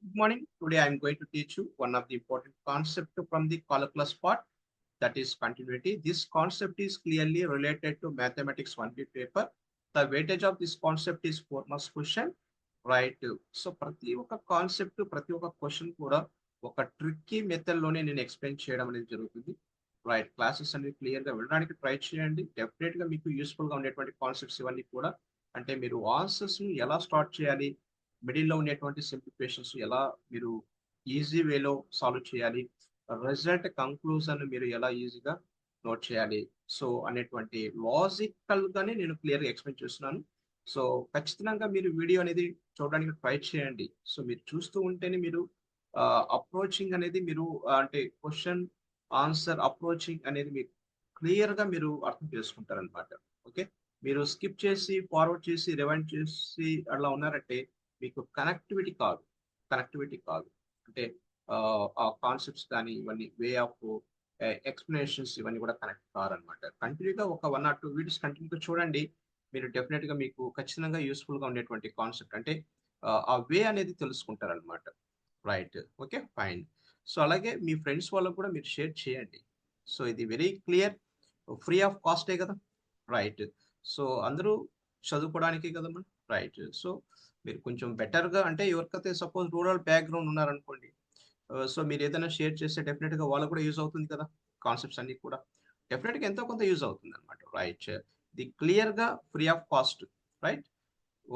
Good morning. Today I am going to teach you one of the important concept from the calculus part, that is continuity. This concept is clearly related to mathematics 1B paper. The weightage of this concept is 4 marks question, right? So ప్రతి ఒక్క concept ప్రతి ఒక్క question కూడా ఒక tricky method లోనే నేను explain చేయడం అనేది జరుగుతుంది. రైట్, క్లాసెస్ అనేది క్లియర్ గా వెళ్ళడానికి ట్రై చేయండి. డెఫినెట్ గా మీకు యూస్ఫుల్ గా ఉండేటువంటి కాన్సెప్ట్స్ ఇవన్నీ కూడా, అంటే మీరు ఆన్సర్స్ ని ఎలా స్టార్ట్ చేయాలి, మిడిల్ లో ఉండేటువంటి సింప్లిఫికేషన్స్ ఎలా మీరు ఈజీ వేలో సాల్వ్ చేయాలి, రిజల్ట్ కంక్లూజన్ మీరు ఎలా ఈజీగా నోట్ చేయాలి, సో అనేటువంటి లాజికల్ గానే నేను క్లియర్ గా ఎక్స్ప్లెయిన్ చేస్తున్నాను. సో ఖచ్చితంగా మీరు వీడియో అనేది చూడడానికి ట్రై చేయండి. సో మీరు చూస్తూ ఉంటేనే మీరు అప్రోచింగ్ అనేది మీరు అంటే క్వశ్చన్ ఆన్సర్ అప్రోచింగ్ అనేది మీరు క్లియర్ గా మీరు అర్థం చేసుకుంటారు అనమాట. ఓకే, మీరు స్కిప్ చేసి ఫార్వర్డ్ చేసి రివైండ్ చేసి అలా ఉన్నారంటే మీకు కనెక్టివిటీ కాదు అంటే ఆ కాన్సెప్ట్స్ కానీ ఇవన్నీ వే ఆఫ్ ఎక్స్ప్లెనేషన్స్ ఇవన్నీ కూడా కనెక్ట్ కారనమాట. కంటిన్యూగా ఒక 1 or 2 వీడియోస్ కంటిన్యూగా చూడండి. మీరు డెఫినెట్ గా మీకు ఖచ్చితంగా యూస్ఫుల్ గా ఉండేటువంటి కాన్సెప్ట్ అంటే ఆ వే అనేది తెలుసుకుంటారనమాట. Right, okay fine. సో అలాగే మీ ఫ్రెండ్స్ వాళ్ళకు కూడా మీరు షేర్ చేయండి. సో ఇది వెరీ క్లియర్, ఫ్రీ ఆఫ్ కాస్టే కదా. రైట్, సో అందరూ చదువుకోవడానికే కదా మనం. రైట్, సో మీరు కొంచెం బెటర్గా అంటే ఎవరికైతే సపోజ్ రూరల్ బ్యాక్గ్రౌండ్ ఉన్నారనుకోండి, సో మీరు ఏదైనా షేర్ చేస్తే డెఫినెట్గా వాళ్ళకు కూడా యూజ్ అవుతుంది కదా. కాన్సెప్ట్స్ అన్ని కూడా డెఫినెట్గా ఎంతో కొంత యూజ్ అవుతుంది అనమాట. రైట్, ఇది క్లియర్గా free of cost. Right,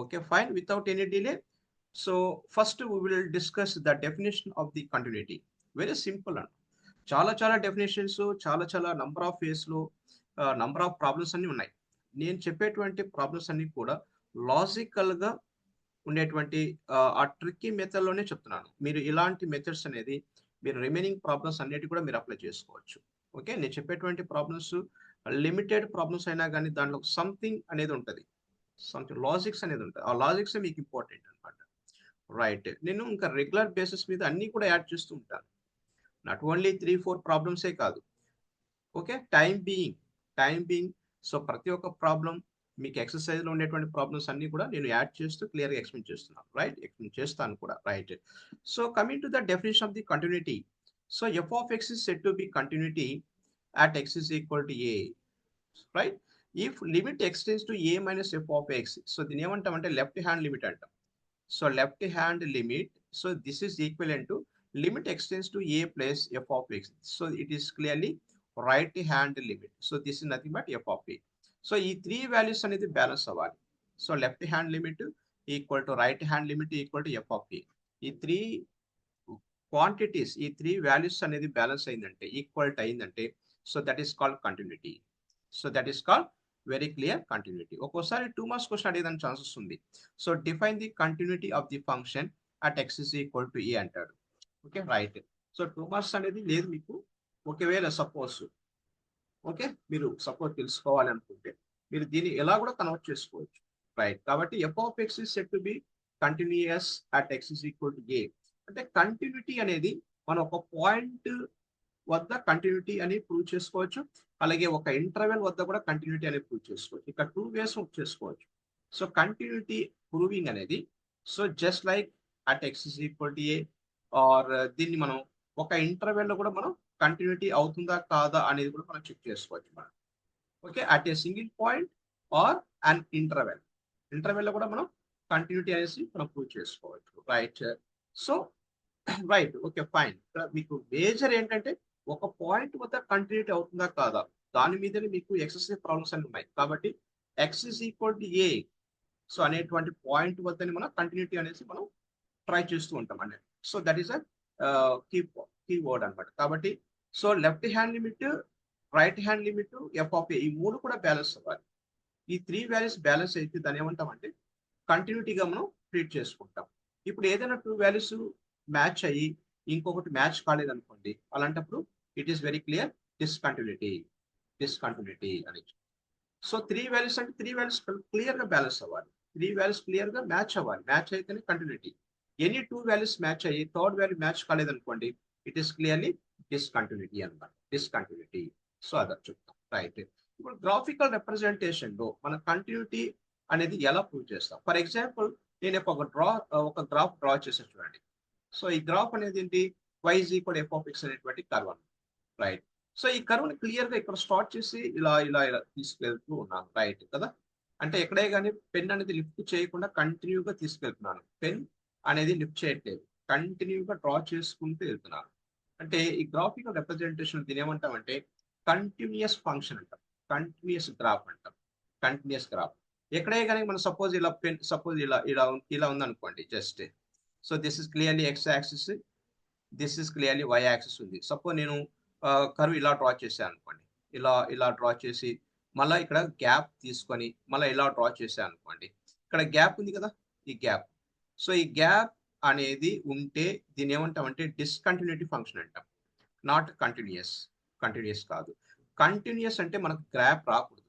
okay fine, without any delay. So first we will discuss the definition of the continuity. Very simple అండి. చాలా డెఫినేషన్స్, చాలా నంబర్ ఆఫ్ వేస్లో నంబర్ ఆఫ్ ప్రాబ్లమ్స్ అన్ని ఉన్నాయి. నేను చెప్పేటువంటి ప్రాబ్లమ్స్ అన్ని కూడా లాజికల్గా ఉండేటువంటి ఆ ట్రిక్కీ మెథడ్ లోనే చెప్తున్నాను. మీరు ఇలాంటి మెథడ్స్ అనేది మీరు రిమైనింగ్ ప్రాబ్లమ్స్ అన్నిటి కూడా మీరు అప్లై చేసుకోవచ్చు. ఓకే, నేను చెప్పేటువంటి ప్రాబ్లమ్స్ లిమిటెడ్ ప్రాబ్లమ్స్ అయినా కానీ దాంట్లో సంథింగ్ అనేది ఉంటుంది, సంథింగ్ లాజిక్స్ అనేది ఉంటుంది. ఆ లాజిక్స్ మీకు ఇంపార్టెంట్ అనమాట. రైట్, నేను ఇంకా రెగ్యులర్ బేసిస్ మీద అన్ని కూడా యాడ్ చేస్తూ ఉంటాను. నాట్ ఓన్లీ 3-4 ప్రాబ్లమ్సే కాదు. ఓకే, టైం బీయింగ్ సో ప్రతి ఒక్క ప్రాబ్లం మీకు ఎక్సర్సైజ్ లో ఉండేటువంటి ప్రాబ్లమ్స్ అన్ని కూడా నేను యాడ్ చేస్తూ క్లియర్ గా ఎక్స్ప్లెయిన్ చేస్తున్నాను. రైట్, ఎక్స్ప్లెయిన్ చేస్తాను కూడా. Right, so coming to the definition of the continuity. So f of X is said to B continuity at x is equal to a, right? If limit extends to a minus f of x, so దీని ఏమంటామంటే left hand limit అంటాం. So left hand limit, so this is equivalent to limit x tends to a plus f of x. So it is clearly right hand limit. So this is nothing but f of a. So ఈ 3 values అనేది balance అవ్వాలి. So left hand limit equal to right hand limit equal to f of a. ఈ 3 quantities, ఈ 3 values అనేది balance అయిందంటే, equal అయిందంటే, so that is called continuity. So that is called very clear continuity. ఒక్కోసారి 2 marks question అడిగేదానికి chances ఉంది. So define the continuity of the function at X is equal to A అంటాడు. Okay right, so 2 marks అనేది లేదు మీకు. ఒకవేళ suppose okay మీరు suppose తెలుసుకోవాలి అనుకుంటే మీరు దీన్ని ఎలా కూడా కన్వర్ట్ చేసుకోవచ్చు. రైట్, కాబట్టి F of X is said to be continuous at X is equal to A. అంటే కంటిన్యూటీ అనేది మనం ఒక పాయింట్ వద్ద కంటిన్యూటీ అని ప్రూవ్ చేసుకోవచ్చు, అలాగే ఒక ఇంటర్వెల్ వద్ద కూడా కంటిన్యూటీ అనేది ప్రూవ్ చేసుకోవచ్చు. ఇక్కడ 2 వేస్ చేసుకోవచ్చు. సో కంటిన్యూటీ ప్రూవింగ్ అనేది so just like at X is equal to A, or దీన్ని మనం ఒక ఇంటర్వెల్ లో కూడా మనం కంటిన్యూటీ అవుతుందా కాదా అనేది కూడా మనం చెక్ చేసుకోవచ్చు మనం. Okay, at a single point or an interval లో కూడా మనం కంటిన్యూటీ అనేసి మనం ప్రూవ్ చేసుకోవచ్చు. Right, so right, okay fine. మీకు మేజర్ ఏంటంటే ఒక పాయింట్ వద్ద కంటిన్యూటీ అవుతుందా కాదా దాని మీదనే మీకు ఎక్సెసివ్ ప్రాబ్లమ్స్ అన్ని ఉన్నాయి. కాబట్టి X is equal to A so అనేటువంటి పాయింట్ వద్దని మనం కంటిన్యూటీ అనేసి మనం ట్రై చేస్తూ ఉంటాం అండి. So that is key word అనమాట. కాబట్టి so left hand limit, right hand limit, F of A, ఈ 3 కూడా బ్యాలెన్స్ అవ్వాలి. ఈ 3 వాల్యూస్ బ్యాలెన్స్ అయితే దాన్ని ఏమంటామంటే కంటిన్యూటీగా మనం ట్రీట్ చేసుకుంటాం. ఇప్పుడు ఏదైనా 2 వాల్యూస్ మ్యాచ్ అయ్యి ఇంకొకటి మ్యాచ్ కాలేదనుకోండి, అలాంటప్పుడు it is very clear discontinuity అని. సో 3 వాల్యూస్ అంటే 3 వాల్యూస్ క్లియర్ గా బ్యాలెన్స్ అవ్వాలి, 3 వాల్యూస్ క్లియర్ గా మ్యాచ్ అవ్వాలి. మ్యాచ్ అయితేనే కంటిన్యూటీ. ఎనీ 2 వాల్యూస్ మ్యాచ్ అయ్యి థర్డ్ వాల్యూ మ్యాచ్ కాలేదనుకోండి, ఇట్ ఈస్ క్లియర్లీ డిస్కంటిన్యూటీ అనమాట. డిస్కంటిన్యూటీ. సో అదే చెప్తాం. రైట్, ఇప్పుడు గ్రాఫికల్ రిప్రజెంటేషన్ లో మన కంటిన్యూటీ అనేది ఎలా ప్రూవ్ చేస్తాం. ఫర్ ఎగ్జాంపుల్ నేను ఒక గ్రాఫ్ డ్రా చేసి చూడండి. సో ఈ గ్రాఫ్ అనేది ఏంటి, y is equal F of X అనేటువంటి కర్వ్ అన్నమాట, రైట్. సో ఈ కర్వ్ని క్లియర్ గా ఇక్కడ స్టార్ట్ చేసి ఇలా ఇలా ఇలా తీసుకెళ్తూ ఉన్నాను, రైట్ కదా. అంటే ఎక్కడే కానీ పెన్ అనేది లిఫ్ట్ చేయకుండా కంటిన్యూగా తీసుకెళ్తున్నాను. పెన్ అనేది లిఫ్ట్ చేయట్లేదు, కంటిన్యూగా డ్రా చేసుకుంటూ వెళ్తున్నాను. అంటే ఈ గ్రాఫికల్ రిప్రజెంటేషన్ దీని ఏమంటామంటే కంటిన్యూస్ ఫంక్షన్ అంటాం, కంటిన్యూస్ గ్రాఫ్ అంటాం, కంటిన్యూస్ గ్రాఫ్. ఎక్కడే కానీ మనం సపోజ్ ఇలా పెన్ సపోజ్ ఇలా ఇలా ఇలా ఉందనుకోండి just. So this is clearly x axis, this is clearly y axis ఉంది. సపోజ్ నేను కర్వ్ ఇలా డ్రా చేశాను అనుకోండి, ఇలా ఇలా డ్రా చేసి మళ్ళీ ఇక్కడ గ్యాప్ తీసుకొని మళ్ళీ ఇలా డ్రా చేశాను అనుకోండి. ఇక్కడ గ్యాప్ ఉంది కదా, ఈ గ్యాప్. సో ఈ గ్యాప్ అనేది ఉంటే దీన్ని ఏమంటామంటే డిస్కంటిన్యూటీ ఫంక్షన్ అంటాం, నాట్ కంటిన్యూస్. కంటిన్యూస్ కాదు. కంటిన్యూస్ అంటే మనకు గ్యాప్ రాకూడదు,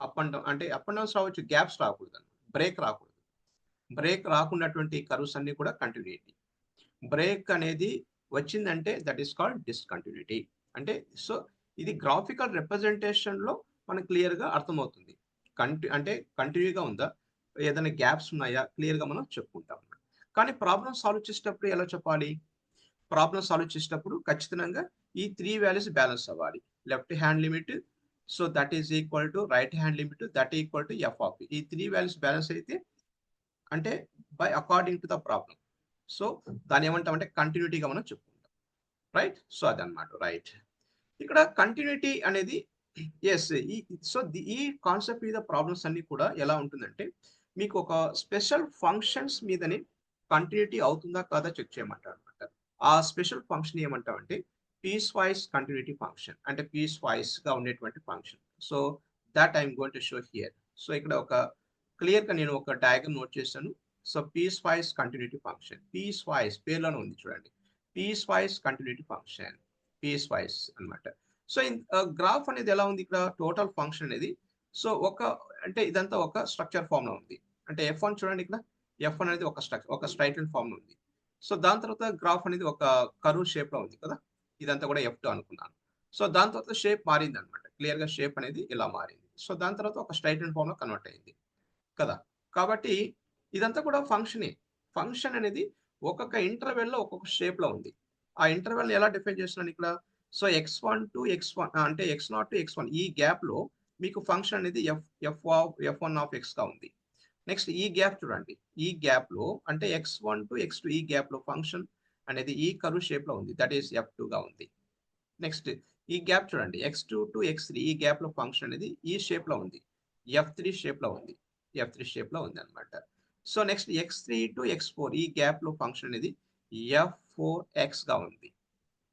అప్ అండ్ డౌన్ అంటే అప్ అండ్ డౌన్స్ రావచ్చు, గ్యాప్స్ రాకూడదు, బ్రేక్ రాకూడదు. బ్రేక్ రాకున్నటువంటి కర్వ్స్ అన్ని కూడా కంటిన్యూటీ. బ్రేక్ అనేది వచ్చిందంటే దట్ ఈస్ కాల్డ్ డిస్కంటిన్యూటీ. అంటే సో ఇది గ్రాఫికల్ రిప్రజెంటేషన్ లో మనకు క్లియర్ గా అర్థమవుతుంది. అంటే కంటిన్యూగా ఉందా, ఏదైనా గ్యాప్స్ ఉన్నాయా, క్లియర్ గా మనం చెప్పుకుంటాం. కానీ ప్రాబ్లం సాల్వ్ చేసేటప్పుడు ఎలా చెప్పాలి, ప్రాబ్లం సాల్వ్ చేసేటప్పుడు ఖచ్చితంగా ఈ 3 వాల్యూస్ బ్యాలెన్స్ అవ్వాలి. Left hand limit, so that is equal to right hand limit, that equal to F of. ఈ 3 వాల్యూస్ బ్యాలెన్స్ అయితే అంటే by according to the problem. So దాని ఏమంటామంటే కంటిన్యూటీగా మనం చెప్పుకుంటాం, రైట్. సో అదనమాట, రైట్. ఇక్కడ కంటిన్యూటీ అనేది ఎస్ ఈ సో ఈ కాన్సెప్ట్ మీద ప్రాబ్లమ్స్ అన్ని కూడా ఎలా ఉంటుందంటే మీకు ఒక స్పెషల్ ఫంక్షన్స్ మీదనే కంటిన్యూటీ అవుతుందా కాదా చెక్ చేయమంటారు అనమాట. ఆ స్పెషల్ ఫంక్షన్ ఏమంటామంటే పీస్ వైస్ కంటిన్యూటీ ఫంక్షన్, అంటే పీస్ వైస్ గా ఉండేటువంటి function. So that I'm going to show here. So ఇక్కడ ఒక క్లియర్ గా నేను ఒక డయాగ్రమ్ నోట్ చేశాను. So piecewise continuity function, piecewise పేర్లోనే ఉంది చూడండి, piecewise continuity function, piecewise అనమాట. సో గ్రాఫ్ అనేది ఎలా ఉంది, ఇక్కడ టోటల్ ఫంక్షన్ అనేది సో ఒక అంటే ఇదంతా ఒక స్ట్రక్చర్ ఫామ్ లో ఉంది. అంటే F1 చూడండి, ఇక్కడ F1 అనేది ఒక స్ట్రక్చర్, ఒక స్ట్రైట్ లైన్ ఫామ్ లో ఉంది. సో దాని తర్వాత గ్రాఫ్ అనేది ఒక కర్వ్ షేప్ లో ఉంది కదా, ఇదంతా కూడా F2 అనుకున్నాను. సో దాని తర్వాత షేప్ మారింది అనమాట, క్లియర్ గా షేప్ అనేది ఇలా మారింది. సో దాని తర్వాత ఒక స్ట్రైట్ లైన్ ఫామ్ లో కన్వర్ట్ అయింది కదా. కాబట్టి ఇదంతా కూడా ఫంక్షనే. ఫంక్షన్ అనేది ఒక్కొక్క ఇంటర్వెల్ లో ఒక్కొక్క షేప్ లో ఉంది. ఆ ఇంటర్వెల్ ఎలా డిఫైన్ చేస్తున్నాను ఇక్కడ, సో x1 టు x1 అంటే x0 టు x1 ఈ గ్యాప్ లో మీకు ఫంక్షన్ అనేది f1 ఆఫ్ x గా ఉంది. నెక్స్ట్ ఈ గ్యాప్ చూడండి, ఈ గ్యాప్ లో అంటే x1 టు x2 ఈ గ్యాప్ లో ఫంక్షన్ అనేది ఈ కర్వ్ షేప్ లో ఉంది, దట్ ఈస్ f2 గా ఉంది. నెక్స్ట్ ఈ గ్యాప్ చూడండి, x2 టు x3 ఈ గ్యాప్ లో ఫంక్షన్ అనేది ఈ షేప్ లో ఉంది, f3 షేప్ లో ఉంది, f3 షేప్ లో ఉంది అనమాట. So next x3 to x4 ఈ గ్యాప్ లో ఫంక్షన్ అనేది f4x గా ఉంది.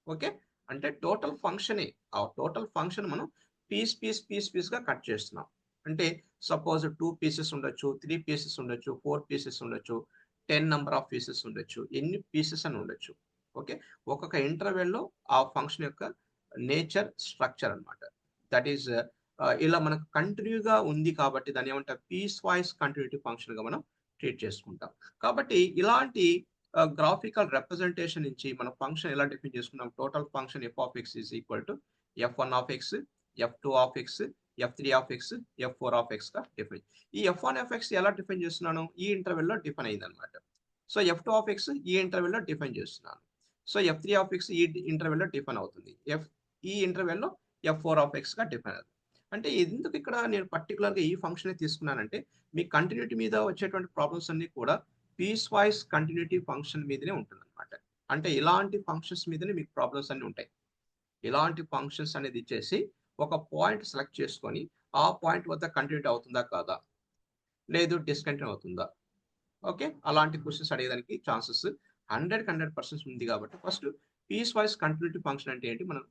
ఓకే, అంటే టోటల్ ఫంక్షనే. ఆ టోటల్ ఫంక్షన్ మనం పీస్ గా కట్ చేస్తున్నాం. అంటే సపోజ్ 2 పీసెస్ ఉండొచ్చు, 3 పీసెస్ ఉండొచ్చు, 4 పీసెస్ ఉండొచ్చు, 10 నెంబర్ ఆఫ్ పీసెస్ ఉండొచ్చు, ఎన్ని పీసెస్ అని ఉండొచ్చు. ఓకే, ఒక్కొక్క ఇంటర్వెల్ లో ఆ ఫంక్షన్ యొక్క నేచర్ స్ట్రక్చర్ అన్నమాట. దట్ ఈస్ ఇలా మనకు కంటిన్యూగా ఉంది కాబట్టి దాన్ని ఏమంటారు పీస్ వైస్ కంటిన్యూటీ ఫంక్షన్ గా మనం ట్రీట్ చేసుకుంటాం. కాబట్టి ఇలాంటి గ్రాఫికల్ రిప్రజెంటేషన్ నుంచి మనం ఫంక్షన్ ఎలా డిఫైన్ చేసుకున్నాం, total function F of X is equal to f1 of X, f2 of X, f3 of X, f4 of x గా డిఫైన్. ఈ f1 ఆఫ్ ఎక్స్ ఎలా డిఫైన్ చేస్తున్నాను, ఈ ఇంటర్వెల్ లో డిఫైన్ అయింది అనమాట. సో f2 ఆఫ్ ఎక్స్ ఈ interval లో డిఫైన్ చేస్తున్నాను. సో f3 ఆఫ్ ఎక్స్ ఈ ఇంటర్వెల్ లో డిఫైన్ అవుతుంది, ఈ ఇంటర్వెల్ లో f4 ఆఫ్ ఎక్స్ గా డిఫైన్ అవుతుంది. అంటే ఎందుకు ఇక్కడ నేను పర్టికులర్ గా ఈ ఫంక్షన్ తీసుకున్నానంటే మీ కంటిన్యూటీ మీద వచ్చేటువంటి ప్రాబ్లమ్స్ అన్ని కూడా పీస్ వైస్ కంటిన్యూటీ ఫంక్షన్ మీదనే ఉంటుంది అనమాట. అంటే ఇలాంటి ఫంక్షన్స్ మీదనే మీకు ప్రాబ్లమ్స్ అన్ని ఉంటాయి. ఇలాంటి ఫంక్షన్స్ అనేది ఇచ్చేసి ఒక పాయింట్ సెలెక్ట్ చేసుకొని ఆ పాయింట్ వద్ద కంటిన్యూటీ అవుతుందా కాదా, లేదు డిస్కంటిన్యూ అవుతుందా. ఓకే, అలాంటి క్వశ్చన్స్ అడిగేదానికి ఛాన్సెస్ 100% ఉంది. కాబట్టి first piecewise continuity function అంటే ఏంటి మనం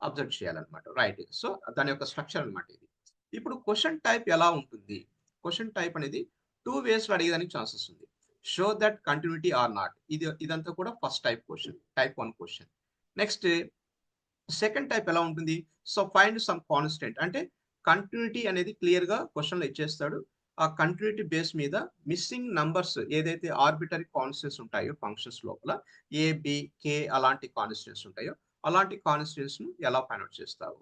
అబ్జర్వ్ చేయాలన్నమాట, రైట్. సో దాని యొక్క స్ట్రక్చర్ అనమాట ఇది. ఇప్పుడు క్వశ్చన్ టైప్ ఎలా ఉంటుంది, క్వశ్చన్ టైప్ అనేది 2 ways లో అడిగేదానికి ఛాన్సెస్ ఉంది. Show that continuity or not, ఇదంతా కూడా first type question, type 1 question. Next second type ఎలా ఉంటుంది, సో ఫైండ్ సమ్ కాన్స్టెంట్, అంటే కంటిన్యూటీ అనేది క్లియర్ గా క్వశ్చన్ లో ఇచ్చేస్తాడు. ఆ కంటిన్యూటీ బేస్ మీద మిస్సింగ్ నంబర్స్ ఏదైతే ఆర్బిటరీ కాన్స్టెంట్స్ ఉంటాయో ఫంక్షన్స్ లోపల ఏ బి కే అలాంటి కాన్స్టెంట్స్ ఉంటాయో అలాంటి కాన్స్టెంట్స్ ను ఎలా ఫైండ్ అవుట్ చేస్తావు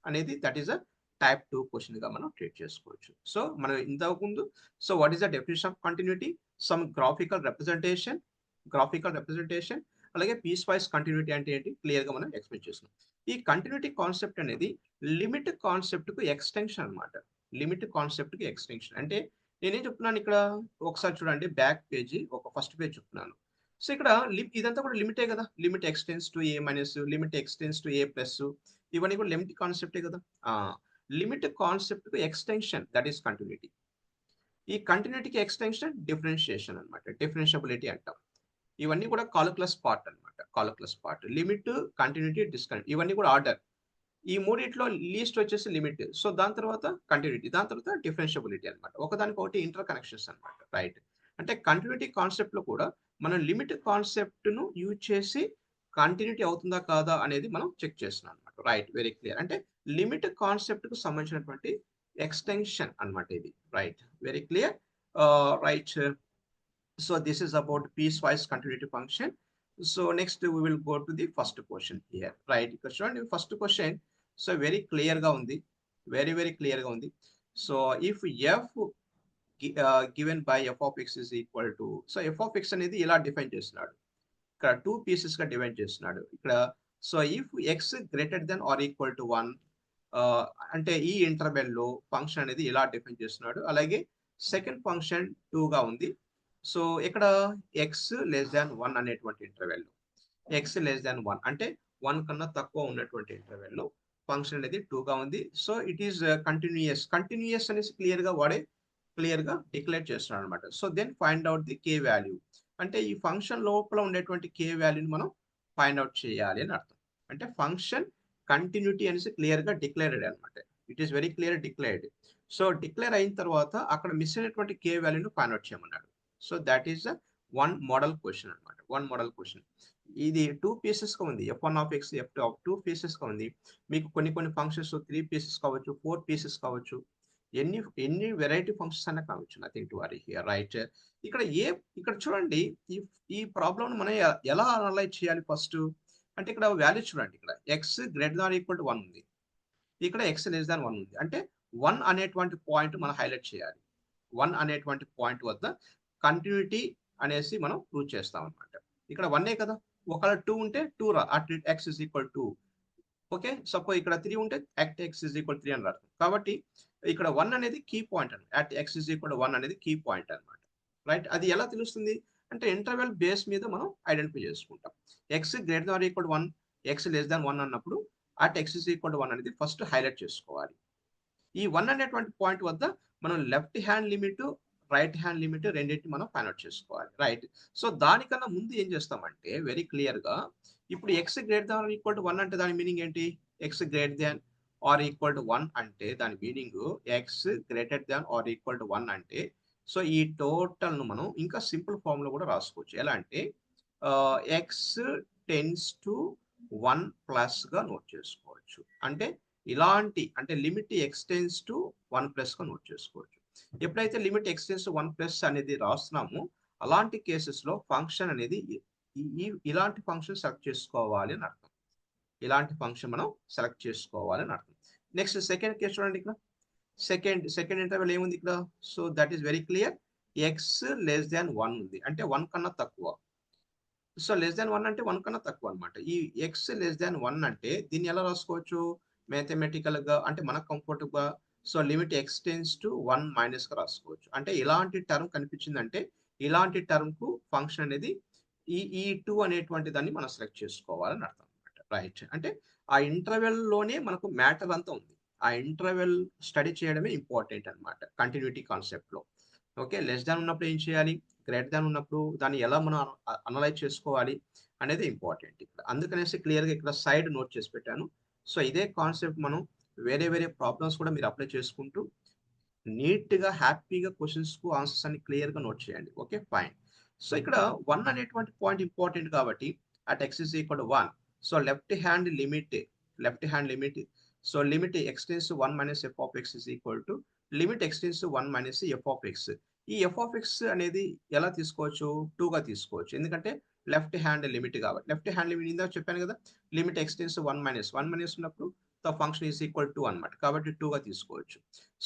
అనేది that is a type 2 question గా మనం ట్రీట్ చేసుకోవచ్చు. సో మనం ఇంతకు ముందు so what is the definition of continuity, some graphical representation అలాగే పీస్ వైస్ కంటిన్యూటీ అంటే ఏంటి క్లియర్ గా మనం ఎక్స్ప్లెయిన్ చేస్తున్నాం. ఈ కంటిన్యూటీ కాన్సెప్ట్ అనేది లిమిట్ కాన్సెప్ట్ కు ఎక్స్టెన్షన్ అన్నమాట. లిమిట్ కాన్సెప్ట్ కి ఎక్స్టెన్షన్ అంటే నేనేం చెప్తున్నాను ఇక్కడ, ఒకసారి చూడండి బ్యాక్ పేజీ ఒక ఫస్ట్ పేజ్ చెప్తున్నాను. సో ఇక్కడ ఇదంతా కూడా లిమిటే కదా, limit x tends to A minus, limit x tends to A plus, ఇవన్నీ కూడా లిమిట్ కాన్సెప్టే కదా. లిమిట్ కాన్సెప్ట్ కు ఎక్స్టెన్షన్ దట్ ఈస్ కంటిన్యూటీ. ఈ కంటిన్యూటీకి ఎక్స్టెన్షన్ డిఫరెన్షియేషన్ అన్నమాట, డిఫరెన్షియబిలిటీ అంటాం. ఇవన్నీ కూడా కాలిక్యులస్ పార్ట్ అన్నమాట, calculus part. Limit, continuity, discontinuity ఇవన్నీ కూడా ఆర్డర్. ఈ మూడిట్లో లీస్ట్ వచ్చేసి లిమిట్, సో దాని తర్వాత కంటిన్యూటీ, దాని తర్వాత డిఫరెన్షియబిలిటీ అన్నమాట. ఒకదానికి ఒకటి ఇంటర్ కనెక్షన్స్ అన్నమాట, రైట్. అంటే కంటిన్యూటీ కాన్సెప్ట్ లో కూడా మనం లిమిట్ కాన్సెప్ట్ ను యూజ్ చేసి కంటిన్యూటీ అవుతుందా కాదా అనేది మనం చెక్ చేస్తున్నాం అన్నమాట, రైట్. Very clear. అంటే లిమిట్ కాన్సెప్ట్ కు సంబంధించినటువంటి ఎక్స్టెన్షన్ అన్నమాట ఇది, right. Very clear, right. So this is about piecewise continuity function. So next we will go to the first question here, right. Question, first question, so very clear ga undi, very clear ga undi. So if f given by f of x is equal to, so f of x అనేది ఇలా define చేస్తున్నాడు ఇక్కడ, two pieces గా divide చేస్తున్నాడు ఇక్కడ. So if x greater than or equal to 1, అంటే ఈ interval లో ఫంక్షన్ అనేది ఇలా డిఫైన్ చేస్తున్నాడు. అలాగే సెకండ్ ఫంక్షన్ 2 గా ఉంది. సో ఇక్కడ ఎక్స్ లెస్ దాన్ 1 అనేటువంటి ఇంటర్వెల్ లో, ఎక్స్ లెస్ దాన్ 1 అంటే 1 కన్నా తక్కువ ఉన్నటువంటి ఇంటర్వెల్ లో ఫంక్షన్ అనేది 2 గా ఉంది. సో ఇట్ ఈస్ కంటిన్యూయస్ అనేసి క్లియర్ గా డిక్లేర్ చేస్తున్నాడు అనమాట. So then find out the k value, అంటే ఈ ఫంక్షన్ లోపల ఉండేటువంటి కే వాల్యూని మనం ఫైండ్ అవుట్ చేయాలి అని అర్థం. అంటే ఫంక్షన్ కంటిన్యూటీ అనేసి క్లియర్ గా డిక్లేర్డ్ అనమాట. It is very clear declared. So declare అయిన తర్వాత అక్కడ మిస్ అయినటువంటి కే వాల్యూని ఫైండ్ అవుట్ చేయమన్నాడు. So that is one model question అనమాట, వన్ మోడల్ క్వశ్చన్. ఇది 2 పీసెస్ గా ఉంది, f1 of X, f2 of 2 pieces గా ఉంది. మీకు కొన్ని ఫంక్షన్స్ 3 పీసెస్ కావచ్చు, 4 పీసెస్ కావచ్చు, ఎన్ని వెరైటీ ఫంక్షన్స్ అన్నా కావచ్చు, nothing to worry here, right. ఇక్కడ చూడండి, ఈ ప్రాబ్లమ్ మనం ఎలా అనలైజ్ చేయాలి ఫస్ట్ అంటే, ఇక్కడ వాల్యూ చూడండి, ఇక్కడ X greater than equal to 1 ఉంది, ఇక్కడ ఎక్స్ లెస్ దాన్ 1 ఉంది. అంటే 1 అనేటువంటి పాయింట్ మనం హైలైట్ చేయాలి. 1 అనేటువంటి పాయింట్ వద్ద కంటిన్యూటీ అనేసి మనం ప్రూవ్ చేస్తాం అనమాట. ఇక్కడ 1 కదా, ఒకవేళ 2 ఉంటే 2 at X is equal 2. Okay, suppose ఇక్కడ 3 ఉంటే అట్ ఎక్స్ ఇస్ ఈక్వల్ 3 అని రాస్తాం. కాబట్టి ఇక్కడ 1 అనేది కీ పాయింట్ అని, అట్ ఎక్స్ ఇస్ ఈక్వల్ 1 అనేది కీ పాయింట్ అనమాట, రైట్. అది ఎలా తెలుస్తుంది అంటే ఇంటర్వెల్ బేస్ మీద మనం ఐడెంటిఫై చేసుకుంటాం. X greater than equal 1, X less than 1 అన్నప్పుడు అట్ ఎక్స్ ఇస్ ఈక్వల్ 1 అనేది ఫస్ట్ హైలైట్ చేసుకోవాలి. ఈ 1 అనేటువంటి పాయింట్ వద్ద మనం left hand limit, right hand limit రెండింటిని మనం ఫైండ్ అవుట్ చేసుకోవాలి, రైట్. సో దానికన్నా ముందు ఏం చేస్తామంటే వెరీ క్లియర్ గా, ఇప్పుడు X greater than equal to 1 అంటే దాని మీనింగ్ ఏంటి, X greater than or equal to 1 అంటే దాని meaning X greater than or equal to 1 అంటే, సో ఈ టోటల్ ను మనం ఇంకా సింపుల్ ఫామ్ లో కూడా రాసుకోవచ్చు. ఎలా అంటే ఎక్స్ టెన్స్ టు 1 ప్లస్ గా నోట్ చేసుకోవచ్చు. అంటే ఇలాంటి, అంటే లిమిట్ ఎక్స్టెన్స్ టు 1 ప్లస్ గా నోట్ చేసుకోవచ్చు. ఎప్పుడైతే లిమిట్ ఎక్స్టెన్స్ టు 1 ప్లస్ అనేది రాస్తున్నామో అలాంటి కేసెస్ లో ఫంక్షన్ అనేది ఇలాంటి ఫంక్షన్ సెలెక్ట్ చేసుకోవాలి అని అర్థం. ఇలాంటి ఫంక్షన్ మనం సెలెక్ట్ చేసుకోవాలి అని అర్థం. నెక్స్ట్ సెకండ్ కేసు చూడండి, ఇక్కడ సెకండ్ ఇంటర్వెల్ ఏముంది ఇక్కడ, so that is very clear, X less than 1 ఉంది, అంటే 1 కన్నా తక్కువ. సో లెస్ దాన్ 1 అంటే 1 కన్నా తక్కువ అనమాట. ఈ ఎక్స్ లెస్ దాన్ 1 అంటే దీన్ని ఎలా రాసుకోవచ్చు మ్యాథమెటికల్ గా, అంటే మనకు కంఫర్టబుల్ గా. So limit x tends to 1 minus గా రాసుకోవచ్చు. అంటే ఇలాంటి టర్మ్ కనిపించిందంటే ఇలాంటి టర్మ్ కు ఫంక్షన్ అనేది ఈ 2 అనేటువంటి దాన్ని మనం సెలెక్ట్ చేసుకోవాలని అర్థం అనమాట, రైట్. అంటే ఆ ఇంటర్వెల్ లోనే మనకు మ్యాటర్ అంతా ఉంది. ఆ ఇంటర్వెల్ స్టడీ చేయడమే ఇంపార్టెంట్ అనమాట కంటిన్యూటీ కాన్సెప్ట్ లో. ఓకే, లెస్ దాన్ ఉన్నప్పుడు ఏం చేయాలి, గ్రేటర్ దాన్ ఉన్నప్పుడు దాన్ని ఎలా మనం అనలైజ్ చేసుకోవాలి అనేది ఇంపార్టెంట్ ఇక్కడ. అందుకనేసి క్లియర్ గా ఇక్కడ సైడ్ నోట్ చేసి పెట్టాను. సో ఇదే కాన్సెప్ట్ మనం వేరే ప్రాబ్లమ్స్ కూడా మీరు అప్లై చేసుకుంటూ నీట్ గా హ్యాపీగా క్వశ్చన్స్ కు ఆన్సర్స్ అన్ని క్లియర్ గా నోట్ చేయండి. Okay fine. సో ఇక్కడ 1 అనేటువంటి పాయింట్ ఇంపార్టెంట్ కాబట్టి at X is equal to 1. So left hand limit, so limit x tends 1 minus F of X is equal to limit x tends 1 minus F of X. ఈ F of X అనేది ఎలా తీసుకోవచ్చు, 2 గా తీసుకోవచ్చు. ఎందుకంటే లెఫ్ట్ హ్యాండ్ లిమిట్ కాబట్టి. Left hand limit ఇందాక చెప్పాను కదా, లిమిట్ ఎక్స్టెన్స్ 1 మైనస్ ఉన్నప్పుడు the function is equal to అనమాట, కాబట్టి 2 గా తీసుకోవచ్చు.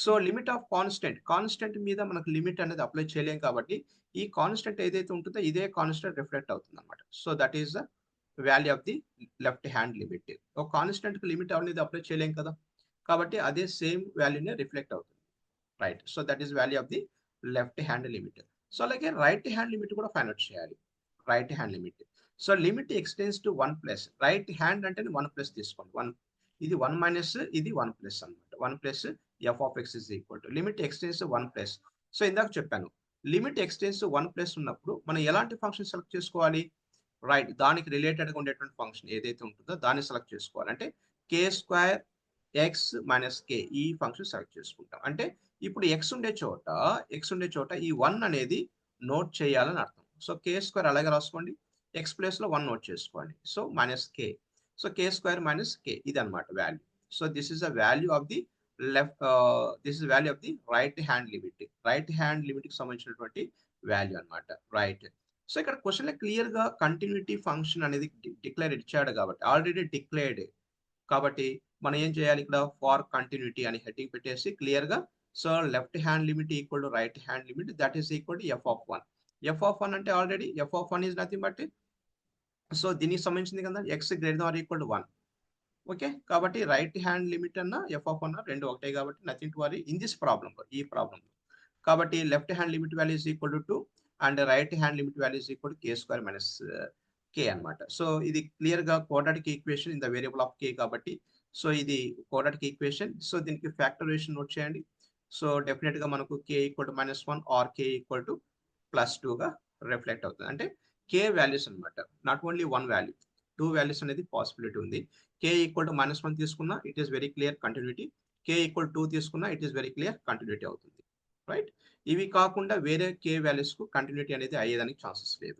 సో లిమిట్ ఆఫ్ కాన్స్టెంట్ మీద మనకు లిమిట్ అనేది అప్లై చేయలేం కాబట్టి ఈ కాన్స్టెంట్ ఏదైతే ఉంటుందో ఇదే కాన్స్టెంట్ రిఫ్లెక్ట్ అవుతుంది అనమాట. So that is the value of the left hand limit. ఒక కాన్స్టెంట్ కి లిమిట్ అనేది అప్లై చేయలేం కదా, కాబట్టి అదే సేమ్ వాల్యూనే రిఫ్లెక్ట్ అవుతుంది. Right, so that is value of the left hand limit. So అలాగే రైట్ హ్యాండ్ లిమిట్ కూడా ఫైండ్ అవుట్ చేయాలి. Right hand limit, so limit x tends to 1 plus, right hand అంటే 1 ప్లస్ తీసుకోండి. 1 ఇది 1 మైనస్ ఇది 1 ప్లస్ అనమాట. 1 plus f of X is equal to limit x tends 1 plus. So ఇందాక చెప్పాను, లిమిట్ ఎక్స్టెండ్స్ 1 ప్లస్ ఉన్నప్పుడు మనం ఎలాంటి ఫంక్షన్ సెలెక్ట్ చేసుకోవాలి? రైట్, దానికి రిలేటెడ్గా ఉండేటువంటి ఫంక్షన్ ఏదైతే ఉంటుందో దాన్ని సెలెక్ట్ చేసుకోవాలి. అంటే కే స్క్వేర్ ఎక్స్ మైనస్ కే, ఈ ఫంక్షన్ సెలెక్ట్ చేసుకుంటాం. అంటే ఇప్పుడు ఎక్స్ ఉండే చోట ఈ 1 అనేది నోట్ చేయాలని అర్థం. సో కే స్క్వేర్ అలాగే రాసుకోండి, ఎక్స్ ప్లేస్ లో 1 నోట్ చేసుకోండి. సో మైనస్ కే, సో కే స్క్వేర్ మైనస్ కే, ఇది అనమాట value. So this is the value of the left, this is value of the right hand limit. Right hand limit కి సంబంధించినటువంటి value అనమాట. Right, so ఇక్కడ question clear గా continuity function అనేది declare ఇచ్చాడు కాబట్టి, ఆల్రెడీ డిక్లేర్డ్ కాబట్టి మనం ఏం చేయాలి, ఇక్కడ ఫార్ కంటిన్యూటీ అని హెడ్డింగ్ పెట్టేసి క్లియర్ గా, so left hand limit equal to right hand limit, that is equal to F of 1. F of 1 అంటే already F of 1 is nothing but, so దీనికి సంబంధించింది కదా X greater are equal to 1. Okay, కాబట్టి right hand limit అన్న F of 1 రెండు ఒకటే కాబట్టి nothing to worry in this problem, ఈ ప్రాబ్లమ్. కాబట్టి left hand limit value is equal to 2 and right hand limit value is equal to k square minus K అనమాట. So ఇది clear గా quadratic equation in the variable of K కాబట్టి, so ఇది quadratic equation. So దీనికి factorization note చేయండి. So definite గా మనకు K equal to -1 or K equal to +2 గా రిఫ్లెక్ట్ అవుతుంది. అంటే కే వాల్యూస్ అనమాట, నాట్ ఓన్లీ 1 వాల్యూ, 2 వాల్యూస్ అనేది పాసిబిలిటీ ఉంది. కే ఈక్వల్ టు -1 తీసుకున్నా it is very clear continuity, K equal 2 తీసుకున్నా it is very clear continuity అవుతుంది. రైట్, ఇవి కాకుండా వేరే కే వాల్యూస్ కు కంటిన్యూటీ అనేది అయ్యేదానికి ఛాన్సెస్ లేదు.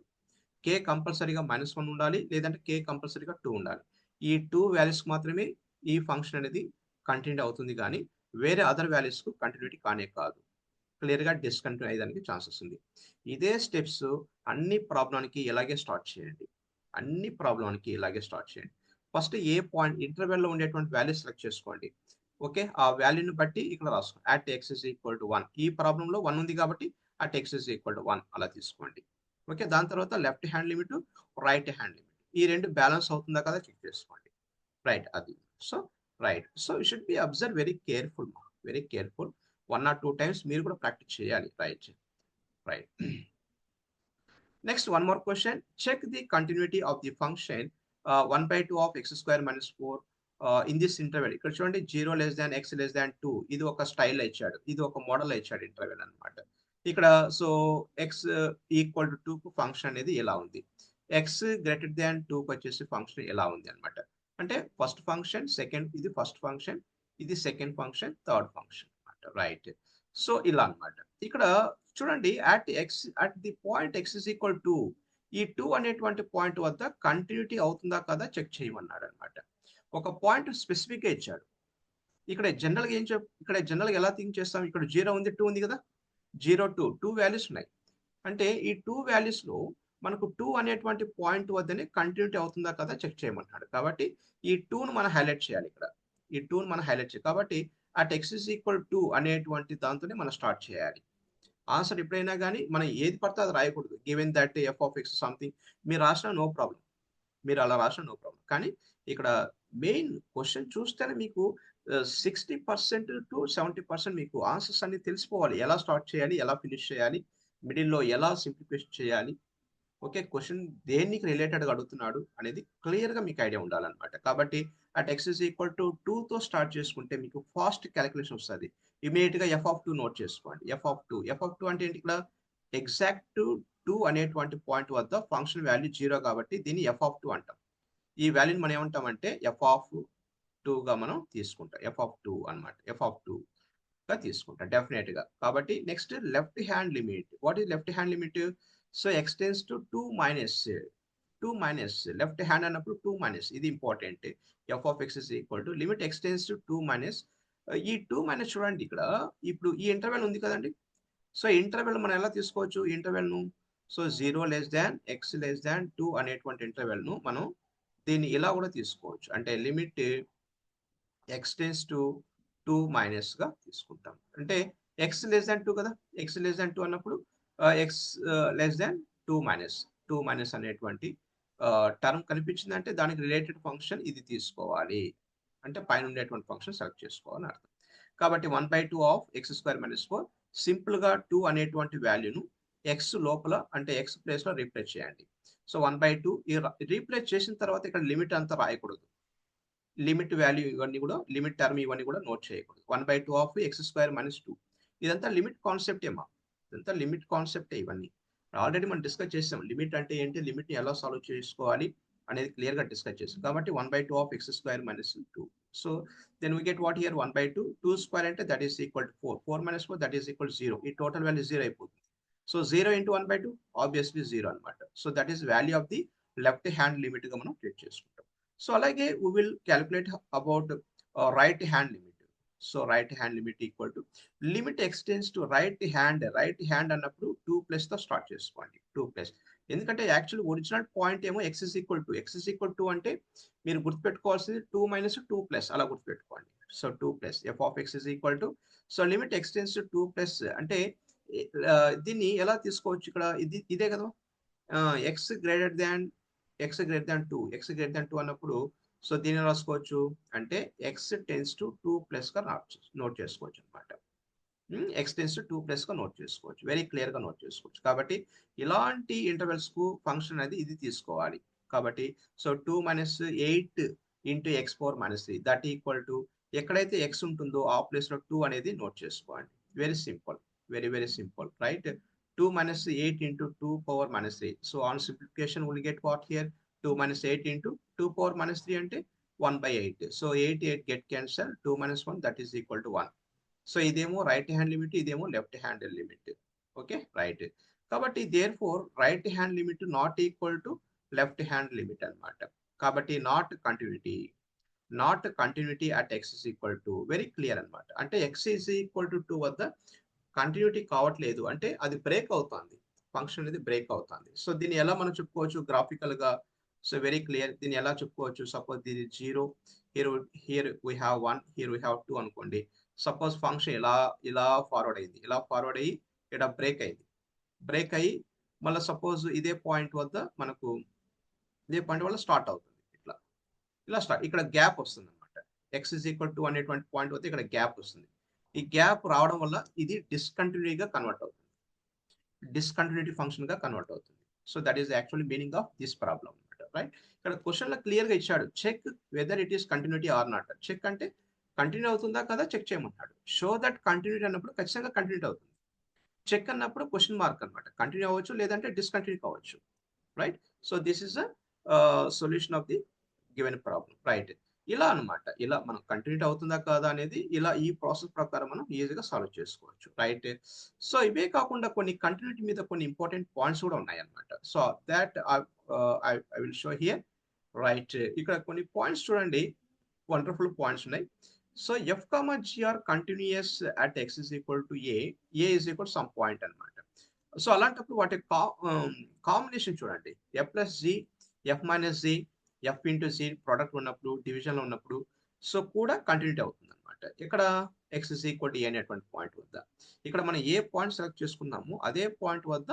కే కంపల్సరీగా -1 ఉండాలి, లేదంటే కే కంపల్సరీగా 2 ఉండాలి. ఈ 2 వాల్యూస్ మాత్రమే ఈ ఫంక్షన్ అనేది కంటిన్యూ అవుతుంది, కానీ వేరే అదర్ వాల్యూస్ కు కంటిన్యూటీ కానే కాదు. క్లియర్ గా డిస్కంటిన్యూ అయ్యేదానికి ఛాన్సెస్ ఉంది. ఇదే స్టెప్స్ అన్ని ప్రాబ్లంకి ఇలాగే స్టార్ట్ చేయండి. అన్ని ప్రాబ్లంకి ఇలాగే స్టార్ట్ చేయండి. ఫస్ట్ ఏ పాయింట్ ఇంటర్వెల్ లో ఉండేటువంటి వాల్యూ సెలెక్ట్ చేసుకోండి. ఓకే, ఆ వాల్యూని బట్టి ఇక్కడ రాసుకోండి. At X is equal to 1, ఈ ప్రాబ్లంలో 1 ఉంది కాబట్టి at X is equal to 1 అలా తీసుకోండి. ఓకే, దాని తర్వాత left hand limit, right hand limit, ఈ రెండు బ్యాలెన్స్ అవుతుందా కదా చెక్ చేసుకోండి. రైట్, అది. So right, so you should be observe very careful, very careful. 1 or 2 times మీరు కూడా ప్రాక్టీస్ చేయాలి. Right, right. Next one more question, check the continuity of the function 1/2 of X square minus 4 in this interval. ఇక్కడ చూడండి 0 less than x less than 2, ఇది ఒక style ఇచ్చాడు, ఇది ఒక మోడల్ ఇచ్చాడు ఇంటర్వెల్ అనమాట. ఇక్కడ సో ఎక్స్ ఈక్వల్ టు 2 కు ఫంక్షన్ అనేది ఎలా ఉంది, ఎక్స్ గ్రేటర్ దాన్ 2 కు వచ్చేసి ఫంక్షన్ ఎలా ఉంది అనమాట. అంటే ఫస్ట్ ఫంక్షన్, సెకండ్, ఇది ఫస్ట్ ఫంక్షన్, ఇది సెకండ్ ఫంక్షన్, థర్డ్ ఫంక్షన్ అనమాట. రైట్, సో ఇలా అనమాట. ఇక్కడ చూడండి at the point X is equal to, ఈ 2 అనేటువంటి పాయింట్ వద్ద కంటిన్యూటీ అవుతుందా కదా చెక్ చేయమన్నాడు అనమాట. ఒక పాయింట్ స్పెసిఫిక్ గా ఇచ్చాడు. ఇక్కడ జనరల్ గా ఇక్కడ జనరల్ గా ఎలా థింక్ చేస్తాం, ఇక్కడ 0 ఉంది, 2 ఉంది కదా, 0 2 వాల్యూస్ ఉన్నాయి. అంటే ఈ 2 వాల్యూస్ లో మనకు 2 అనేటువంటి పాయింట్ వద్దనే కంటిన్యూటీ అవుతుందా కదా చెక్ చేయమంటున్నాడు. కాబట్టి ఈ 2 ను మనం హైలైట్ చేయాలి ఇక్కడ, ఈ 2 ను మనం హైలైట్ చేయాలి. కాబట్టి at X is equal to అనేటువంటి దాంతోనే మనం స్టార్ట్ చేయాలి. ఆన్సర్ ఎప్పుడైనా కానీ మనం ఏది పడితే అది రాయకూడదు. Given that F of X something మీరు రాసినా నో ప్రాబ్లం, మీరు అలా రాసినా నో ప్రాబ్లం. కానీ ఇక్కడ మెయిన్ క్వశ్చన్ చూస్తేనే మీకు 60% to 70% మీకు ఆన్సర్స్ అన్ని తెలిసిపోవాలి. ఎలా స్టార్ట్ చేయాలి, ఎలా ఫినిష్ చేయాలి, మిడిల్లో ఎలా సింప్లిఫికేషన్ చేయాలి. ఓకే, క్వశ్చన్ దేనికి రిలేటెడ్గా అడుగుతున్నాడు అనేది క్లియర్గా మీకు ఐడియా ఉండాలన్నమాట. కాబట్టి at X is equal to 2తో స్టార్ట్ చేసుకుంటే మీకు ఫాస్ట్ క్యాలిక్యులేషన్ వస్తుంది. ఇమీడియట్గా ఎఫ్ ఆఫ్ 2 నోట్ చేసుకోండి. ఎఫ్ ఆఫ్ 2 అంటే ఏంటి, ఇక్కడ ఎగ్జాక్ట్ 2 అనేటువంటి పాయింట్ వద్ద ఫంక్షన్ వాల్యూ 0 కాబట్టి దీన్ని ఎఫ్ ఆఫ్ 2 అంటాం. ఈ వాల్యూని మనం ఏమంటామంటే ఎఫ్ ఆఫ్ 2 గా మనం తీసుకుంటాం. ఎఫ్ ఆఫ్ 2 అనమాట, ఎఫ్ ఆఫ్ 2 గా తీసుకుంటాం డెఫినెట్ గా. కాబట్టి next left hand limit. What is left hand limit? So x tends to 2 minus left hand అన్నప్పుడు 2 మైనస్, ఇది important. F of X is equal to limit x tends to 2 minus, ఈ 2 minus చూడండి ఇక్కడ ఇప్పుడు ఈ ఇంటర్వెల్ ఉంది కదండి. సో ఇంటర్వెల్ మనం ఎలా తీసుకోవచ్చు ఇంటర్వెల్ ను, so 0 less than x less than 2 అనేటువంటి ఇంటర్వెల్ ను మనం దీన్ని ఇలా కూడా తీసుకోవచ్చు. అంటే లిమిట్ ఎక్స్టెన్స్ టు 2 మైనస్ గా తీసుకుంటాం. అంటే ఎక్స్ లెస్ దాన్ 2 కదా, ఎక్స్ లెస్ దాన్ 2 అన్నప్పుడు ఎక్స్ లెస్ దాన్ 2 మైనస్ అనేటువంటి టర్మ్ కనిపించిందంటే దానికి రిలేటెడ్ ఫంక్షన్ ఇది తీసుకోవాలి. అంటే పైన ఉండేటువంటి ఫంక్షన్ సెలెక్ట్ చేసుకోవాలని అర్థం. కాబట్టి 1/2 ఆఫ్ ఎక్స్ స్క్వేర్ మైనస్ 4 సింపుల్‌గా 2 అనేటువంటి వాల్యూను ఎక్స్ లోపల అంటే ఎక్స్ ప్లేస్‌లో రీప్లేస్ చేయండి. సో 1/2 రీప్లేస్ చేసిన తర్వాత ఇక్కడ లిమిట్ అంతా రాయకూడదు. లిమిట్ వాల్యూ ఇవన్నీ కూడా లిమిట్ టర్మ్ ఇవన్నీ కూడా నోట్ చేయకూడదు. 1/2 ఆఫ్ ఎక్స్ స్క్వేర్ మైనస్ 2 ఇదంతా లిమిట్ కాన్సెప్టేమా, ఇదంతా లిమిట్ కాన్సెప్టే ఇవన్నీ. ఆల్రెడీ మనం డిస్కస్ చేసాం. లిమిట్ అంటే ఏంటి, లిమిట్‌ని ఎలా సాల్వ్ చేసుకోవాలి అనేది క్లియర్‌గా డిస్కస్ చేసాం. కాబట్టి 1/2 of X square minus 2. So then we get what here 1/2 2 square అంటే దట్ ఈస్ ఈక్వల్ టు 4. 4 మైనస్ 4 దట్ ఈస్ ఈక్వల్ టు 0. ఈ టోటల్ వాల్యూ 0 అయిపోతుంది. సో 0 ఇంటూ 1/2 ఆబ్వియస్లీ 0 అన్నమాట. So that is value of the left hand లిమిట్‌గా మనం treat చేసుకుంటాం. So అలాగే we will calculate about right hand limit. So right hand limit equal to limit x tends to right hand అన్నప్పుడు 2 తో start చేసుకోండి. 2 ఎందుకంటే actual original point ఏమో X is equal to అంటే మీరు గుర్తుపెట్టుకోవాల్సింది 2 మైనస్ 2 అలా గుర్తుపెట్టుకోండి. So 2 F of X is equal to so limit x tends to 2 అంటే దీన్ని ఎలా తీసుకోవచ్చు, ఇక్కడ ఇదే కదా X greater than x greater than 2 అన్నప్పుడు సో దీన్ని రాసుకోవచ్చు అంటే ఎక్స్ టెన్స్ టు 2 గా నోట్ చేసుకోవచ్చు అనమాట. ఎక్స్ టెన్స్ టు 2 గా నోట్ చేసుకోవచ్చు, వెరీ క్లియర్ గా నోట్ చేసుకోవచ్చు. కాబట్టి ఇలాంటి ఇంటర్వెల్స్ కు ఫంక్షన్ అనేది ఇది తీసుకోవాలి. కాబట్టి so 2 minus 8 into X power minus 3 that equal to ఎక్కడైతే ఎక్స్ ఉంటుందో ఆ ప్లేస్ లో 2 అనేది నోట్ చేసుకోండి. Very simple, very simple, right. 2 minus 8 into 2 power minus 3. So on simplification, we'll get what here? 2 minus 8 into 2 power minus 3 ante 1/8. So 8 get cancelled. 2 minus 1 that is equal to 1. So idemo right hand limit, idemo left hand limit. Okay, right. Kabatti therefore right hand limit not equal to left hand limit anamata. Kabatti not continuity at x is equal to very clear anamata. Ante x is equal to 2 వద్ద continuity కావట్లేదు అంటే అది break అవుతుంది, function అనేది break అవుతుంది. So దీన్ని ఎలా మనం చెప్పుకోవచ్చు గ్రాఫికల్ గా? So very clear. దీన్ని ఎలా చెప్పుకోవచ్చు? సపోజ్ దీని 0, here we have 1, here we have 2 అనుకోండి. సపోజ్ ఫంక్షన్ ఇలా ఫార్వర్డ్ అయ్యి ఇక్కడ బ్రేక్ అయ్యి మళ్ళీ సపోజ్ ఇదే పాయింట్ వల్ల స్టార్ట్ అవుతుంది. ఇలా స్టార్ట్ ఇక్కడ గ్యాప్ వస్తుంది అనమాట. ఎక్స్ ఇస్ ఈక్వల్ టు అనేటువంటి పాయింట్ వద్ద ఇక్కడ గ్యాప్ వస్తుంది. ఈ గ్యాప్ రావడం వల్ల ఇది డిస్కంటిన్యూటీగా కన్వర్ట్ అవుతుంది, డిస్కంటిన్యూటీ ఫంక్షన్ గా కన్వర్ట్ అవుతుంది. So that is actually meaning of this problem అనమాట, రైట్. ఇక్కడ క్వశ్చన్ లో క్లియర్ గా ఇచ్చాడు, check whether it is continuity or not. Check అంటే కంటిన్యూ అవుతుందా కదా చెక్ చేయమంటాడు. షో దట్ కంటిన్యూటీ అన్నప్పుడు ఖచ్చితంగా కంటిన్యూటీ అవుతుంది. చెక్ అన్నప్పుడు క్వశ్చన్ మార్క్ అనమాట, కంటిన్యూ అవ్వచ్చు లేదంటే డిస్కంటిన్యూ కావచ్చు, right. So this is solution of the given problem, right. ఇలా అనమాట, ఇలా మనం కంటిన్యూటీ అవుతుందా కాదా అనేది ఇలా ఈ ప్రాసెస్ ప్రకారం మనం ఈజీగా సాల్వ్ చేసుకోవచ్చు, రైట్. సో ఇవే కాకుండా కొన్ని కంటిన్యూటీ మీద కొన్ని ఇంపార్టెంట్ పాయింట్స్ కూడా ఉన్నాయి అనమాట. So that I will show here, right. ఇక్కడ కొన్ని పాయింట్స్ చూడండి, వండర్ఫుల్ పాయింట్స్ ఉన్నాయి. So f comma g are continuous at X is equal to a is equal some point అనమాట. సో అలాంటప్పుడు వాటి కాంబినేషన్ చూడండి, f plus g, f minus g, f into c product ఉన్నప్పుడు, division లో ఉన్నప్పుడు so కూడా continuity అవుతుంది అనమాట. ఇక్కడ x is equal to a అనేటువంటి పాయింట్ వద్ద ఇక్కడ మనం ఏ పాయింట్ సెలెక్ట్ చేసుకున్నామో అదే పాయింట్ వద్ద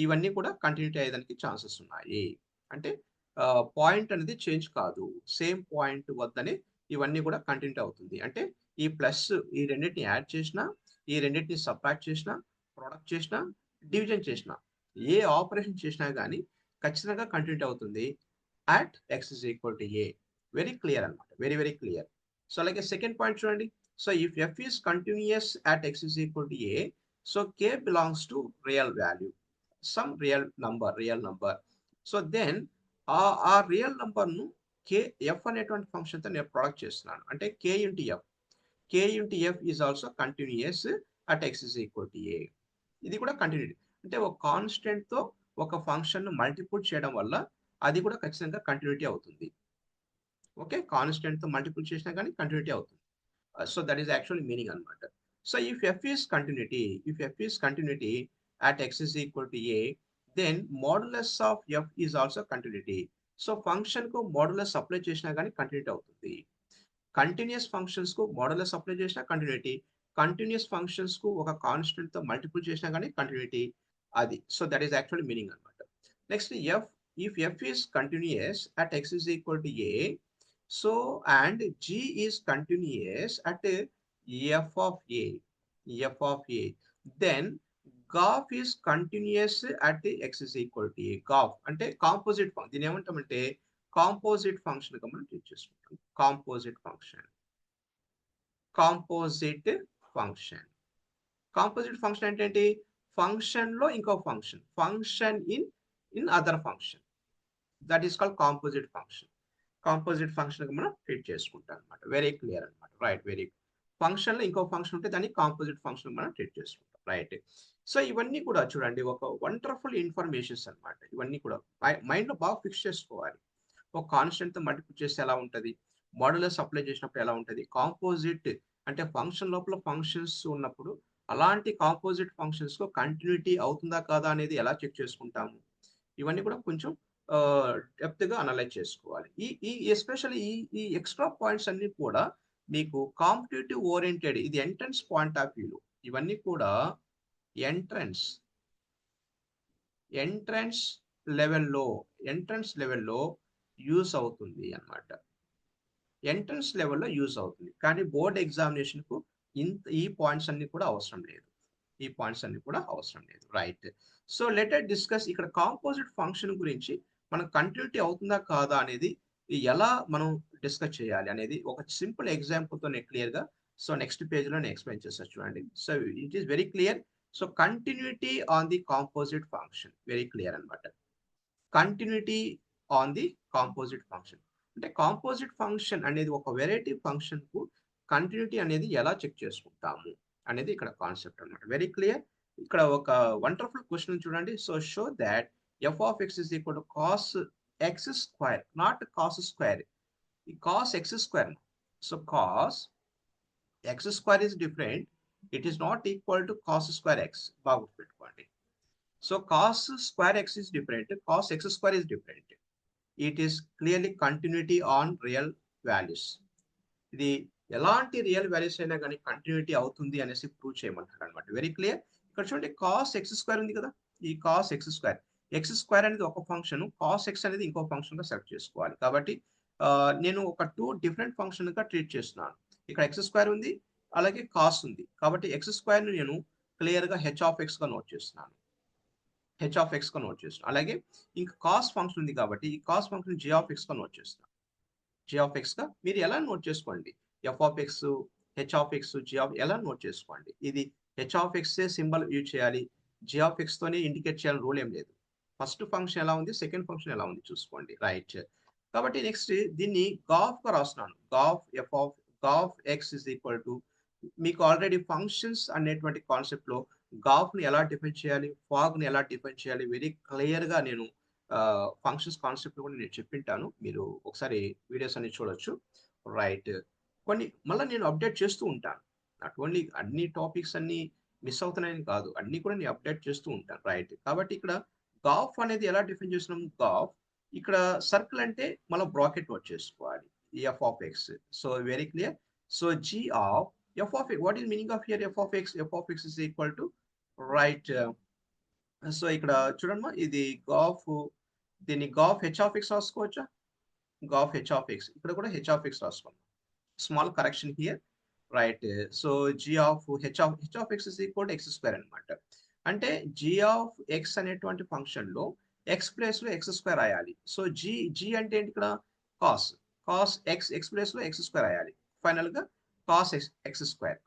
ఇవన్నీ కూడా కంటిన్యూటీ అయ్యేదానికి ఛాన్సెస్ ఉన్నాయి. అంటే పాయింట్ అనేది చేంజ్ కాదు, సేమ్ పాయింట్ వద్దనే ఇవన్నీ కూడా కంటిన్యూటీ అవుతుంది. అంటే ఈ ప్లస్ ఈ రెండింటిని యాడ్ చేసినా, ఈ రెండింటిని సబ్ట్రాక్ట్ చేసినా, ప్రొడక్ట్ చేసినా, డివిజన్ చేసినా, ఏ ఆపరేషన్ చేసినా కానీ ఖచ్చితంగా కంటిన్యూటీ అవుతుంది at x is equal to a. Very clear అనమాట, వెరీ క్లియర్. సో అలాగే సెకండ్ పాయింట్ చూడండి. So if f is continuous at x is equal to a, so k belongs to real value, some real number. So then ఆ real number ను f అనేటువంటి function తో నేను product చేస్తున్నాను. అంటే k into f is also continuous at x is equal to a. ఇది కూడా continuity, అంటే ఒక కాన్స్టెంట్ తో ఒక ఫంక్షన్ ను మల్టిపుల్ చేయడం వల్ల అది కూడా ఖచ్చితంగా కంటిన్యూటీ అవుతుంది. ఓకే, కాన్స్టెంట్ తో మల్టిపుల్ చేసినా కానీ కంటిన్యూటీ అవుతుంది. So that is actual meaning అనమాట. So if F is continuity at X is equal to A, then modulus of F is also continuity. So function కు మోడులస్ అప్లై చేసినా కానీ continuity అవుతుంది. Continuous functions కు modulus apply చేసినా continuity, continuous functions కు ఒక constant తో multiple చేసినా కానీ కంటిన్యూటీ అది. So that is actual meaning అనమాట. Next F if f is continuous at x is equal to a, so and g is continuous at f of a, then graph is continuous at x is equal to a. graph అంటే composite function, దీని ఏమంటామంటే composite function గా మనం treat చేసుకుంటాం. Composite function, composite function. Composite function అంటే ఏంటి? Function లో ఇంకో function, function in other function, that is called composite function. Composite function మనం ట్రీట్ చేసుకుంటాం అనమాట. వెరీ క్లియర్ అనమాట. రైట్, వెరీ ఫంక్షన్ లో ఇంకో ఫంక్షన్ ఉంటే దాన్ని కాంపోజిట్ ఫంక్షన్ మనం ట్రీట్ చేసుకుంటాం. రైట్. సో ఇవన్నీ కూడా చూడండి ఒక వండర్ఫుల్ ఇన్ఫర్మేషన్స్ అనమాట. ఇవన్నీ కూడా మైండ్ లో బాగా ఫిక్స్ చేసుకోవాలి. ఒక కాన్స్టెంట్ తో మల్టిప్లై చేస్తే ఎలా ఉంటది, మాడ్యులస్ అప్లై చేసినప్పుడు ఎలా ఉంటది, కాంపోజిట్ అంటే ఫంక్షన్ లోపల ఫంక్షన్స్ ఉన్నప్పుడు అలాంటి కాంపోజిట్ ఫంక్షన్స్ లో కంటిన్యూటీ అవుతుందా కాదా అనేది ఎలా చెక్ చేసుకుంటాము, ఇవన్నీ కూడా కొంచెం డెప్త్ గా అనలైజ్ చేసుకోవాలి. ఈ ఎస్పెషల్లీ ఈ ఎక్స్ట్రా పాయింట్స్ అన్ని కూడా మీకు కాంపిటేటివ్ ఓరియంటెడ్, ఇది ఎంట్రన్స్ పాయింట్ ఆఫ్ వ్యూ, ఇవన్నీ కూడా ఎంట్రన్స్ లెవెల్లో యూస్ అవుతుంది అన్నమాట. ఎంట్రన్స్ లెవెల్లో యూస్ అవుతుంది, కానీ బోర్డ్ ఎగ్జామినేషన్ కు ఈ పాయింట్స్ అన్ని కూడా అవసరం లేదు. ఈ పాయింట్స్ అన్ని కూడా అవసరం లేదు. రైట్. సో లెట్ డిస్కస్ ఇక్కడ కాంపోజిట్ ఫంక్షన్ గురించి మనం కంటిన్యూటీ అవుతుందా కాదా అనేది ఎలా మనం డిస్కస్ చేయాలి అనేది ఒక సింపుల్ ఎగ్జాంపుల్ తో క్లియర్ గా, సో నెక్స్ట్ పేజ్ లో నేను ఎక్స్ప్లెయిన్ చేస్తాను చూడండి. So it is very clear. So continuity on the composite function, very clear అన్నమాట. Continuity on the composite function అంటే కాంపోజిట్ ఫంక్షన్ అనేది ఒక వెరైటీ ఫంక్షన్ కు కంటిన్యూటీ అనేది ఎలా చెక్ చేసుకుంటాము అనేది ఇక్కడ కాన్సెప్ట్ అన్నమాట. Very clear. ఇక్కడ ఒక వండర్ఫుల్ క్వశ్చన్ చూడండి. So show that F of X is equal to cos X square, not cos square, ఈ cos X square. So cos X square is different, it is not equal to cos square X. బాగా గుర్తుపెట్టుకోండి. So cos square x is different, cos x square is different. It is clearly continuity on real values. ఇది ఎలాంటి real values అయినా కానీ continuity అవుతుంది అనేసి prove చేయమంటారు అనమాట. Very clear. ఇక్కడ చూడండి కాస్ ఎక్స్ స్క్వేర్ ఉంది కదా, ఈ కాస్ ఎక్స్ స్క్వేర్ అనేది ఒక ఫంక్షన్, కాస్ ఎక్స్ అనేది ఇంకో ఫంక్షన్ గా సెలెక్ట్ చేసుకోవాలి. కాబట్టి నేను ఒక 2 డిఫరెంట్ ఫంక్షన్ గా ట్రీట్ చేస్తున్నాను. ఇక్కడ ఎక్స్ స్క్వేర్ ఉంది, అలాగే కాస్ ఉంది. కాబట్టి ఎక్స్ స్క్వేర్ ని నేను క్లియర్ గా హెచ్ ఆఫ్ ఎక్స్ గా నోట్ చేస్తున్నాను, హెచ్ ఆఫ్ ఎక్స్ గా నోట్ చేస్తున్నాం. అలాగే ఇంకా కాస్ ఫంక్షన్ ఉంది కాబట్టి ఈ cos function g of x గా నోట్ చేస్తున్నాం. జీ ఆఫ్ ఎక్స్ గా మీరు ఎలా నోట్ చేసుకోండి, f of x, h of x, g of ఎలా నోట్ చేసుకోండి. ఇది h of x symbol use చేయాలి, జీ ఆఫ్ ఎక్స్ తోనే ఇండికేట్ చేయాలని రూల్ ఏం లేదు. ఫస్ట్ ఫంక్షన్ ఎలా ఉంది, సెకండ్ ఫంక్షన్ ఎలా ఉంది చూసుకోండి. రైట్. కాబట్టి నెక్స్ట్ దీన్ని గాఫ్ గా రాస్తున్నాను. G o f x is equal to, మీకు ఆల్రెడీ ఫంక్షన్స్ అనేటువంటి కాన్సెప్ట్ లో గాఫ్ ని ఎలా డిఫైన్ చేయాలి, ఫాగ్ ని ఎలా డిఫైన్ చేయాలి వెరీ క్లియర్ గా నేను ఫంక్షన్స్ కాన్సెప్ట్ కూడా నేను చెప్పింటాను. మీరు ఒకసారి వీడియోస్ అన్ని చూడొచ్చు. రైట్. కొన్ని మళ్ళీ నేను అప్డేట్ చేస్తూ ఉంటాను. నాట్ ఓన్లీ అన్ని టాపిక్స్ అన్ని మిస్ అవుతున్నాయని కాదు, అన్ని కూడా నేను అప్డేట్ చేస్తూ ఉంటాను. రైట్. కాబట్టి ఇక్కడ గాఫ్ అనేది ఎలా డిఫైన్ చేస్తున్నాం, గాఫ్ ఇక్కడ సర్కిల్ అంటే మళ్ళీ బ్రాకెట్ నోట్ చేసుకోవాలి, f of x. So very clear. So G of f of x, what is meaning of here f of x? f of x is equal to, right, so ఇక్కడ చూడమ్మా, ఇది g of, దీన్ని g of H of X రాసుకోవచ్చా, g of H of X, ఇక్కడ కూడా H of X రాసుకోండి. Small correction here. Right. So G of H of X is equal to X square అనమాట. అంటే జీ ఆఫ్ ఎక్స్ అనేటువంటి ఫంక్షన్ లో X place లో X square రాయాలి. సో జీ అంటే ఏంటి ఇక్కడ, కాస్ ఎక్స్ ప్లేస్ లో ఎక్స్ స్క్వేర్ రాయాలి. ఫైనల్ గా కాస్ ఎక్స్ స్క్వేర్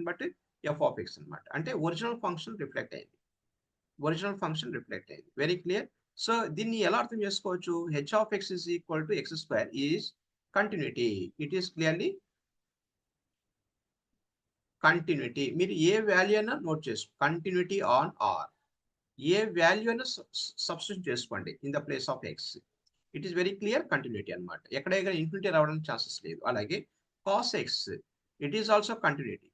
బట్టి ఎఫ్ ఆఫ్ ఎక్స్ అనమాట. అంటే ఒరిజినల్ ఫంక్షన్ రిఫ్లెక్ట్ అయింది. Very clear. సో దీన్ని ఎలా అర్థం చేసుకోవచ్చు, h of X is equal to X square is continuity. It is clearly continuity. మీరు ఏ వాల్యూ అయినా నోట్ చేసుకో, కంటిన్యూటీ ఆన్ ఆర్, ఏ వాల్యూ అయినా సబ్స్టిట్యూట్ చేసుకోండి in the place of x. It is very clear continuity అనమాట. ఎక్కడైనా infinity రావడానికి ఛాన్సెస్ లేదు. అలాగే cos x, it is also continuity.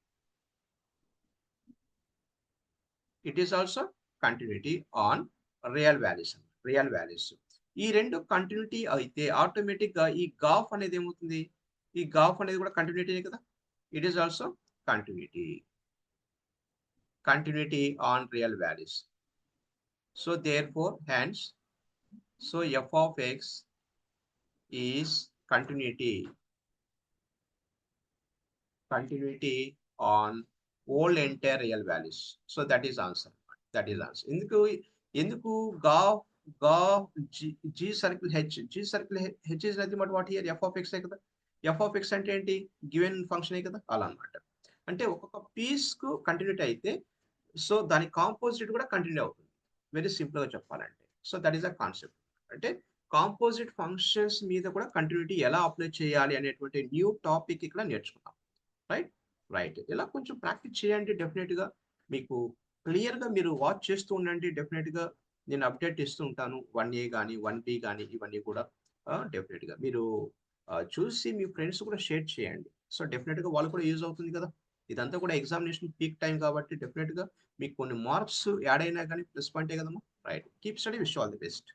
On real values. ఈ రెండు కంటిన్యూటీ అయితే ఆటోమేటిక్ గా ఈ గాఫ్ అనేది ఏమవుతుంది, ఈ గాఫ్ అనేది కూడా కంటిన్యూటీ కదా. It is also continuity on real values. So therefore hence, so f of x is continuity on old entire real values. So that is answer. That is answer. ఎందుకు గా గా g circle h h is nothing but what here f of x కదా. F of x అంటే ఏంటి, given function కదా, అలా అనమాట. అంటే ఒక్కొక్క పీస్ కు కంటిన్యూటీ అయితే సో దాని కాంపోజిట్ కూడా కంటిన్యూ అవుతుంది. వెరీ సింపుల్ గా చెప్పాలంటే. So that is a concept. అంటే కాంపోజిట్ ఫంక్షన్స్ మీద కూడా కంటిన్యూటీ ఎలా అప్లై చేయాలి అనేటువంటి న్యూ టాపిక్ ఇక్కడ నేర్చుకున్నాం. రైట్ రైట్ ఇలా కొంచెం ప్రాక్టీస్ చేయండి. డెఫినెట్గా మీకు క్లియర్గా మీరు వాచ్ చేస్తూ ఉండండి. డెఫినెట్గా నేను అప్డేట్ ఇస్తూ ఉంటాను. 1A కానీ 1B కానీ ఇవన్నీ కూడా డెఫినెట్గా మీరు చూసి మీ ఫ్రెండ్స్ కూడా షేర్ చేయండి. సో డెఫినెట్గా వాళ్ళు కూడా యూజ్ అవుతుంది కదా. ఇదంతా కూడా ఎగ్జామినేషన్ పీక్ టైం కాబట్టి డెఫినెట్గా మీకు కొన్ని మార్క్స్ యాడ్ అయినా కానీ ప్లస్ పాయింటే కదమ్మా. Right, keep study, wish all the best.